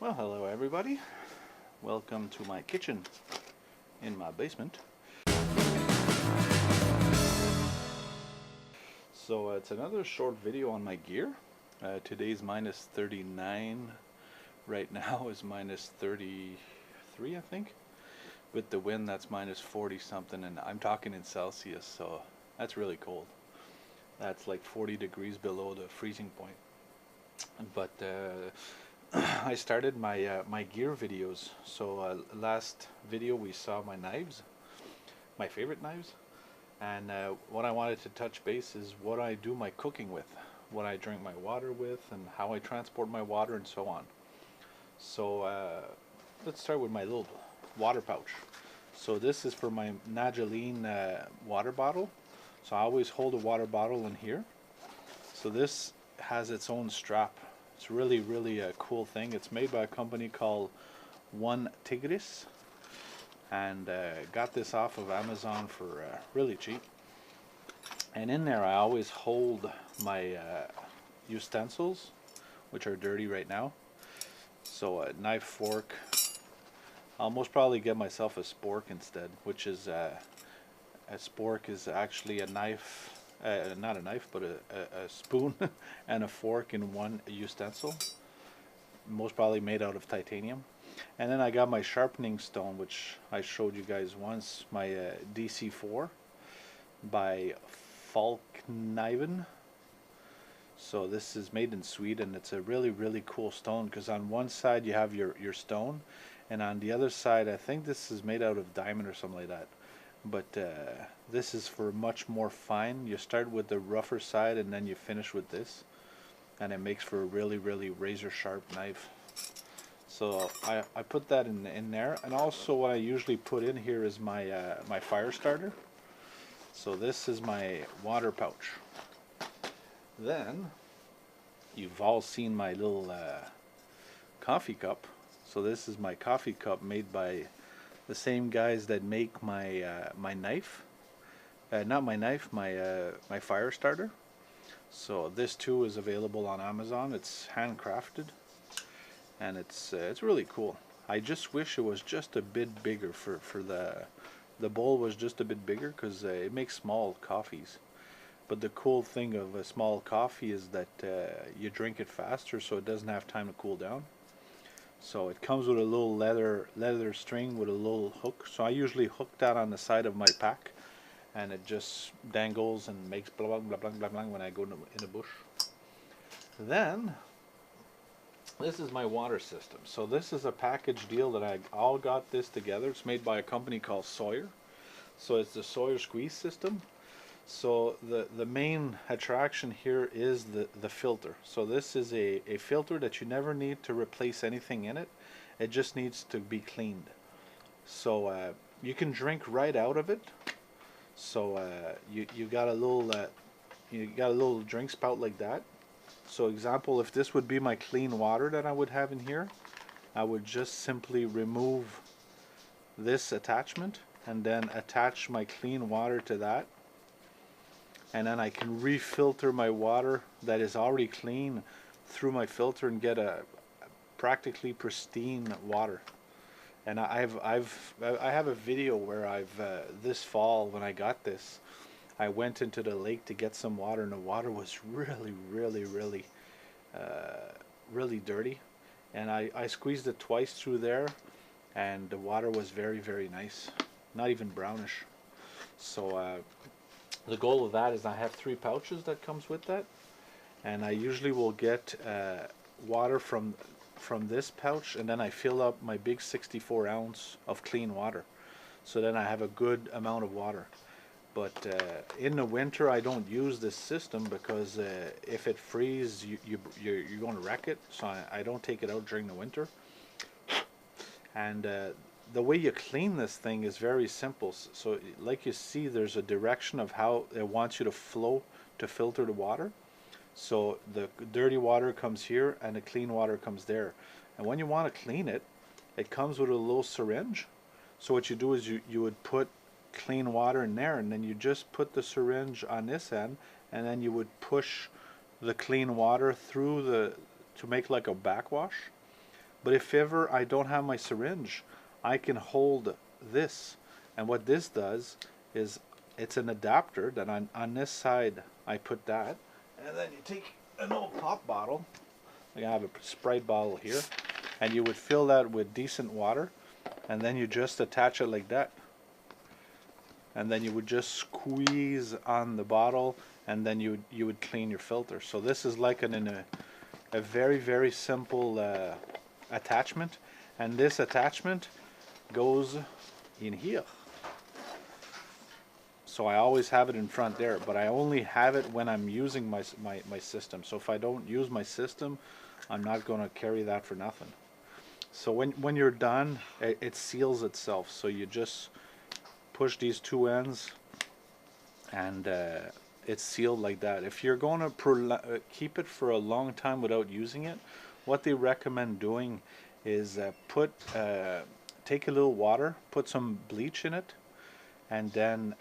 Well, hello everybody. Welcome to my kitchen in my basement. So it's another short video on my gear. Today's minus 39. Right now is minus 33, I think. With the wind, that's minus 40 something, and I'm talking in Celsius, so that's really cold. That's like 40 degrees below the freezing point. But I started my my gear videos. So last video we saw my knives, my favorite knives, and what I wanted to touch base is what I do my cooking with, what I drink my water with, and how I transport my water and so on. So let's start with my little water pouch. So this is for my Najaline water bottle. So I always hold a water bottle in here. So this has its own strap. It's really a cool thing. It's made by a company called OneTigris, and got this off of Amazon for really cheap. And in there I always hold my utensils, which are dirty right now. So a knife, fork. I'll most probably get myself a spork instead, which is a spork is actually a knife. Not a knife, but a spoon and a fork in one utensil, most probably made out of titanium. And then I got my sharpening stone, which I showed you guys once, my DC4 by Falkniven. So this is made in Sweden. It's a really cool stone, because on one side you have your stone, and on the other side I think this is made out of diamond or something like that. But this is for much more fine. You start with the rougher side and then you finish with this, and it makes for a really razor sharp knife. So I put that in there, and also what I usually put in here is my my fire starter. So this is my water pouch. Then you've all seen my little coffee cup. So this is my coffee cup, made by the same guys that make my my knife, not my knife, my fire starter. So this too is available on Amazon. It's handcrafted, and it's really cool. I just wish it was just a bit bigger for the bowl was just a bit bigger, because it makes small coffees. But the cool thing of a small coffee is that you drink it faster, so it doesn't have time to cool down. So it comes with a little leather string with a little hook. So I usually hook that on the side of my pack, and it just dangles and makes blah blah blah blah blah, blah when I go in the bush. Then this is my water system. So this is a package deal that I all got this together. It's made by a company called Sawyer. So it's the Sawyer squeeze system. So the main attraction here is the filter. So this is a filter that you never need to replace anything in it. It just needs to be cleaned. So you can drink right out of it. So you got a little drink spout like that. So example, if this would be my clean water that I would have in here, I would just simply remove this attachment and then attach my clean water to that. And then I can refilter my water that is already clean through my filter and get a practically pristine water. And I have a video where this fall, when I got this, I went into the lake to get some water, and the water was really dirty. And I squeezed it twice through there, and the water was very nice, not even brownish. So the goal of that is I have 3 pouches that comes with that, and I usually will get water from this pouch, and then I fill up my big 64 ounce of clean water. So then I have a good amount of water. But in the winter I don't use this system, because if it freezes you're going to wreck it. So I don't take it out during the winter. And the way you clean this thing is very simple. So like you see, there's a direction of how it wants you to flow to filter the water. So the dirty water comes here and the clean water comes there. And when you want to clean it, it comes with a little syringe. So what you do is you would put clean water in there, and then you just put the syringe on this end, and then you would push the clean water through to make like a backwash. But if ever I don't have my syringe, I can hold this. And what this does is it's an adapter that on this side I put that, and then you take an old pop bottle, like I have a Sprite bottle here, and you would fill that with decent water, and then you just attach it like that. And then you would just squeeze on the bottle, and then you would clean your filter. So this is like a very, very simple attachment, and this attachment goes in here. So I always have it in front there, but I only have it when I'm using my system. So if I don't use my system, I'm not going to carry that for nothing. So when you're done, it seals itself. So you just push these two ends, and it's sealed like that. If you're going to keep it for a long time without using it, what they recommend doing is take a little water, put some bleach in it, and then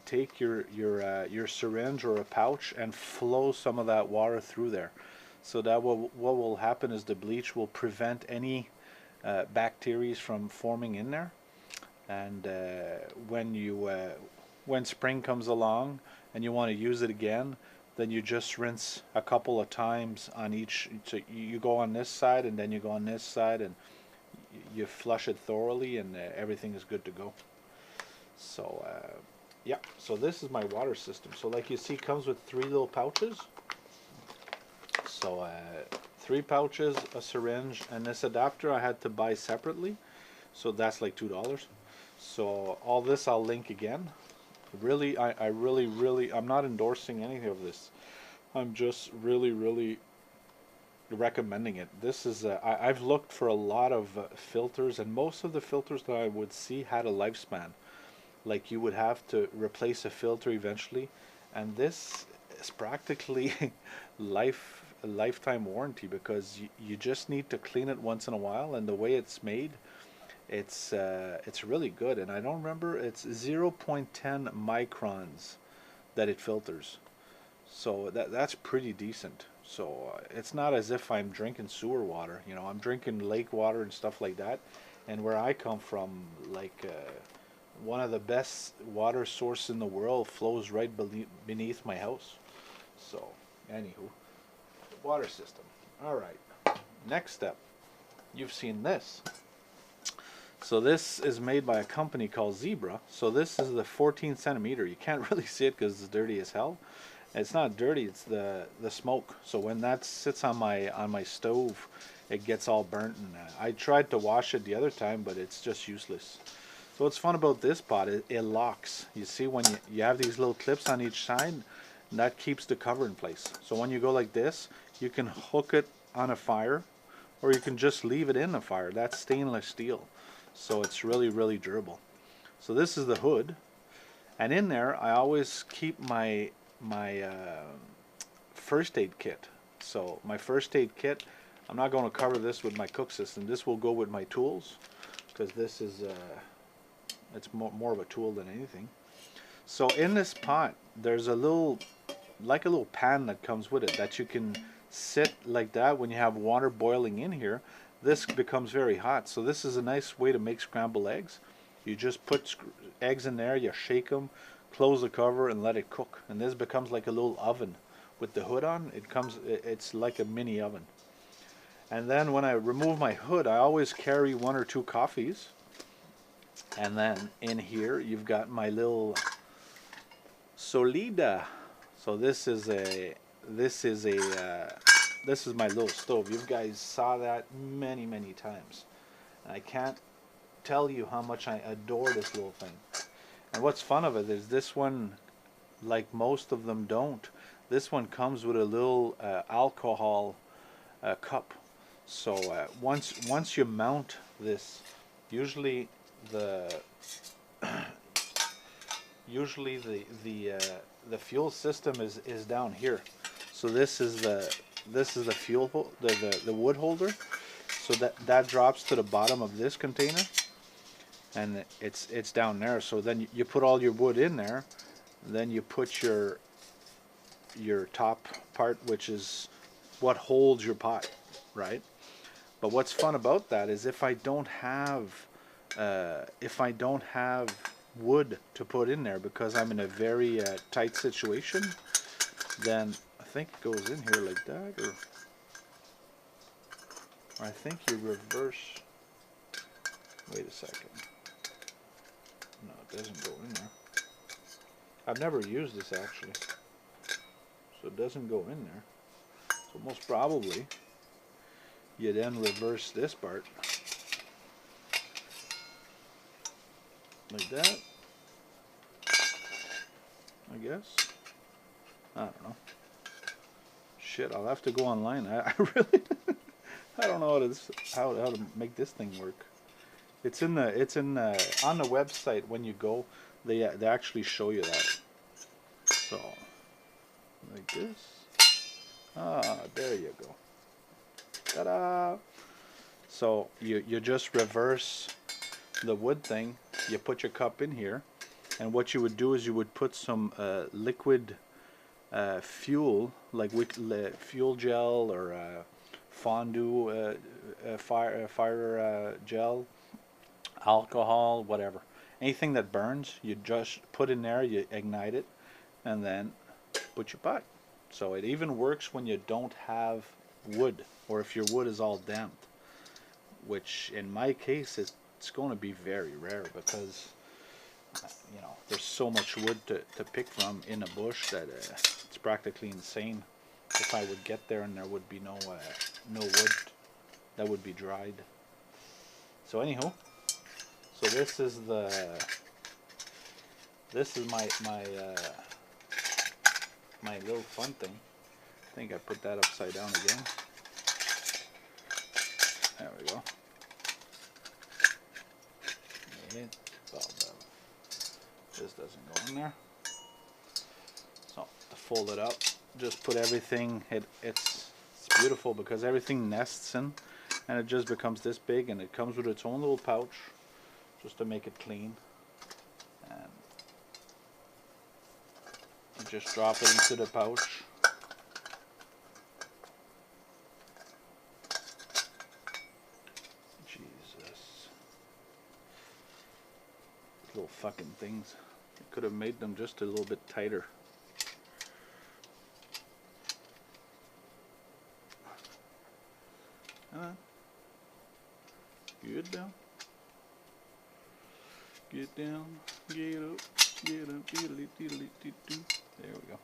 take your syringe or a pouch and flow some of that water through there. So that what will happen is the bleach will prevent any bacteria from forming in there. And when spring comes along and you want to use it again, then you just rinse a couple of times on each. So you go on this side, and then you go on this side, and you flush it thoroughly, and everything is good to go. So yeah, so this is my water system. So like you see, it comes with 3 little pouches. So 3 pouches, a syringe, and this adapter I had to buy separately, so that's like $2. So all this I'll link again. Really, I'm not endorsing any of this. I'm just really recommending it. This is I've looked for a lot of filters, and most of the filters that I would see had a lifespan. Like you would have to replace a filter eventually, and this is practically lifetime warranty, because you just need to clean it once in a while, and the way it's made, it's really good. And I don't remember, it's 0.10 microns that it filters, so that's pretty decent. So it's not as if I'm drinking sewer water, you know. I'm drinking lake water and stuff like that, and where I come from, like one of the best water sources in the world flows right beneath my house. So anywho, water system. All right, next step, you've seen this. So this is made by a company called Zebra. So this is the 14 centimeter. You can't really see it because it's dirty as hell. It's not dirty, it's the smoke. So when that sits on my stove, it gets all burnt. And I tried to wash it the other time, but it's just useless. So what's fun about this pot, it locks. You see, when you have these little clips on each side, and that keeps the cover in place. So when you go like this, you can hook it on a fire, or you can just leave it in the fire. That's stainless steel, so it's really durable. So this is the hood, and in there I always keep my first aid kit. So my first aid kit, I'm not going to cover this with my cook system. This will go with my tools, because this is it's more of a tool than anything. So in this pot, there's a little pan that comes with it that you can sit like that. When you have water boiling in here, this becomes very hot. So this is a nice way to make scrambled eggs. You just put eggs in there, you shake them, close the cover, and let it cook. And this becomes like a little oven with the hood on. It's like a mini oven. And then when I remove my hood, I always carry 1 or 2 coffees. And then in here you've got my little SOLEADER. So this is my little stove. You guys saw that many times. I can't tell you how much I adore this little thing. And what's fun of it is this one, like most of them don't, this one comes with a little alcohol cup. So once you mount this, usually the fuel system is down here. So this is the fuel, the wood holder. So that drops to the bottom of this container, and it's down there. So then you put all your wood in there, then you put your top part, which is what holds your pot, right? But what's fun about that is if I don't have wood to put in there because I'm in a very tight situation, then I think it goes in here like that, or I think you reverse. Wait a second. No, it doesn't go in there. I've never used this actually, so it doesn't go in there. So most probably you then reverse this part like that, I guess. I don't know. Shit, I'll have to go online. I really I don't know how to make this thing work. It's on the website. When you go, they actually show you that. So like this. Ah, there you go. Ta-da! So you just reverse the wood thing. You put your cup in here, and what you would do is you would put some liquid fuel, like fuel gel or fondue fire gel, alcohol, whatever, anything that burns, you just put in there, you ignite it, and then put your pot. So it even works when you don't have wood, or if your wood is all damped, which in my case it's going to be very rare because you know there's so much wood to pick from in a bush that it's practically insane if I would get there and there would be no wood that would be dried. So anyhow, so this is my little fun thing. I think I put that upside down again. There we go. This doesn't go in there. So to fold it up, just put everything. It's beautiful because everything nests in, and it just becomes this big, and it comes with its own little pouch, just to make it clean. And you just drop it into the pouch. Jesus. Little fucking things. I could have made them just a little bit tighter. Get down. Get down. Get up. Get up. Diddly, diddly, diddly. There we go.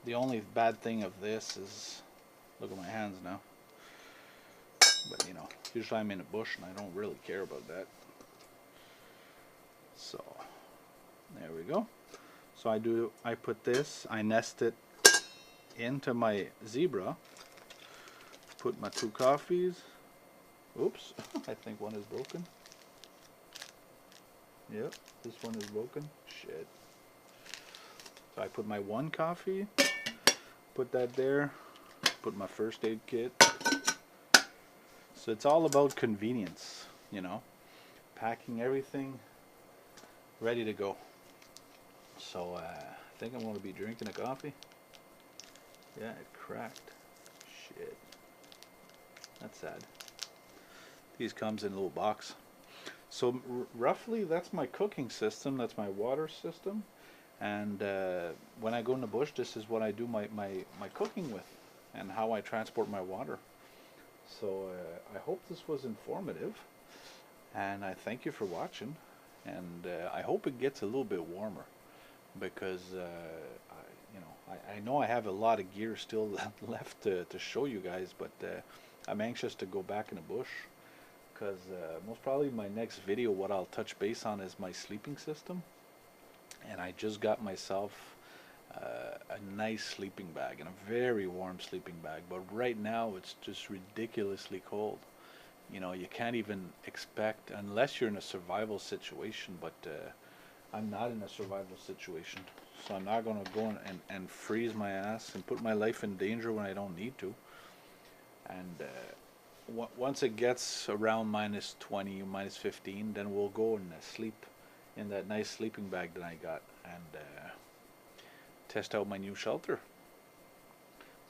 The only bad thing of this is, look at my hands now. But you know, usually I'm in a bush and I don't really care about that. So there we go. So I put this, I nest it into my zebra, put my 2 coffees. Oops, I think one is broken. Yep, this one is broken. Shit. So I put my 1 coffee, put that there, put my first aid kit. So it's all about convenience, you know, packing everything ready to go. So I think I'm going to be drinking a coffee. Yeah, it cracked. Shit. That's sad. These comes in a little box. So roughly that's my cooking system. That's my water system. And when I go in the bush, this is what I do my cooking with, and how I transport my water. So I hope this was informative, and I thank you for watching, and I hope it gets a little bit warmer, because I know I have a lot of gear still left to show you guys, but I'm anxious to go back in the bush, because most probably my next video, what I'll touch base on is my sleeping system. And I just got myself a nice sleeping bag, and a very warm sleeping bag, but right now it's just ridiculously cold. You know, you can't even expect, unless you're in a survival situation, but I'm not in a survival situation, so I'm not going to go and freeze my ass and put my life in danger when I don't need to. And once it gets around -20, -15, then we'll go and sleep in that nice sleeping bag that I got, and test out my new shelter.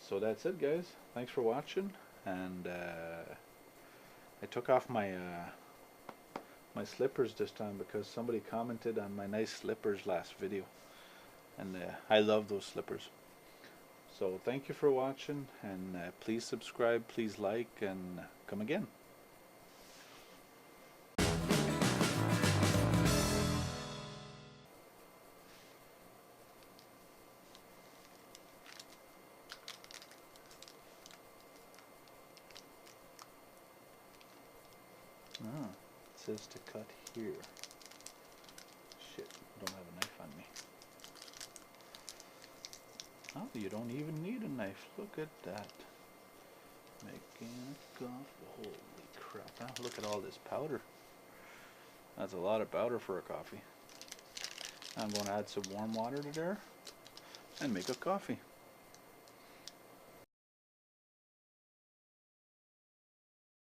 So that's it, guys. Thanks for watching, and I took off my my slippers this time because somebody commented on my nice slippers last video, and I love those slippers. So thank you for watching, and please subscribe, please like, and come again. Ah, it says to cut here. Shit, I don't have a knife on me. Oh, you don't even need a knife. Look at that. Making a coffee. Holy crap. Ah, look at all this powder. That's a lot of powder for a coffee. I'm going to add some warm water to there and make a coffee.